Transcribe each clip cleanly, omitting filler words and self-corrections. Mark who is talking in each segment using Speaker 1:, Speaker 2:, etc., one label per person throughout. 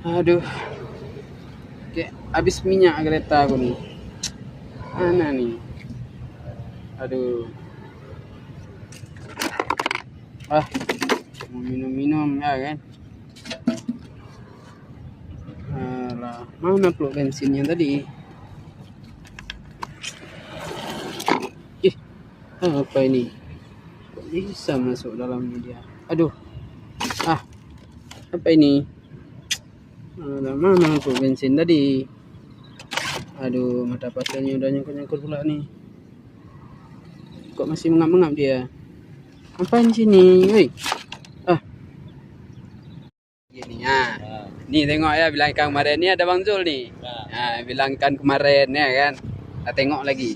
Speaker 1: Aduh, kayak habis minyak kereta aku nih. Mana nih? Aduh. Mau minum-minum ya kan? Alah, mana peluk bensinnya tadi? Ih, apa ini? Kok bisa masuk dalamnya dia? Aduh. Apa ini? Alah, mana peluk bensin tadi? Aduh, mata pasirnya udah nyangkut-nyangkut pula nih. Kok masih mengap-mengap dia? Ngapain di sini? Woi. Gini ya. Nih tengok ya, bilangkan kemarin ni ada Bang Zul nih. Bilangkan kemarin ya kan. Kita tengok lagi.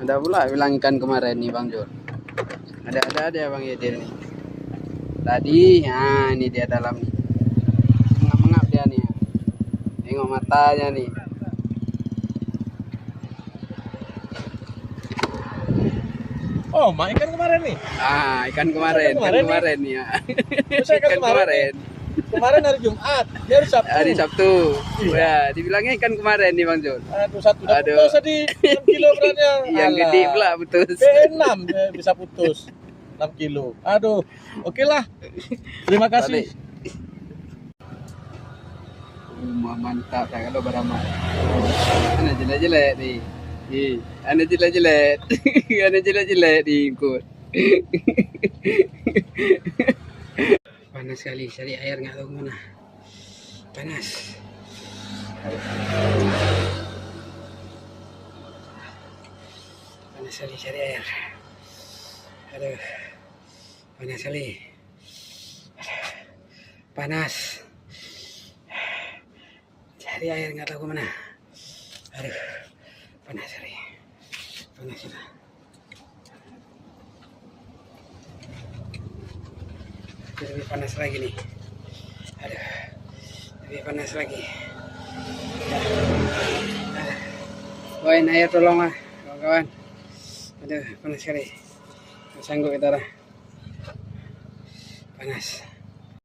Speaker 1: Ada pula bilangkan kemarin nih Bang Zul. Ada Bang Yedir nih. Tadi, ini dia dalam nih. Mengap-mengap dia nih. Tengok matanya nih.
Speaker 2: Oh, mak ikan kemarin nih.
Speaker 1: Ikan kemarin nih ya.
Speaker 2: Ikan kemarin. Kemarin hari Jumat, dia hari Sabtu.
Speaker 1: Hari Sabtu. Ya, dibilangnya ikan kemarin nih Bang Jul.
Speaker 2: Satu putus tadi 6 kilo beratnya.
Speaker 1: Yang gede pula putus.
Speaker 2: B6 bisa putus 6 kilo. Aduh, oke lah. Terima kasih.
Speaker 1: Mantap ya kalau beramal. Ana jelek-jelek nih. Ana jelek-jelek. Ana jelek-jelek di ikut. Panas sekali, cari air nggak tahu kemana. Panas. Panas sekali cari air. Aduh, panas sekali. Panas. Cari air nggak tahu kemana. Aduh, panas sekali. Panas kita. Lebih panas lagi nih. Aduh, lebih panas lagi. Bawain air tolonglah kawan-kawan. Aduh, panas sekali. Nggak sanggup kita dah. Panas.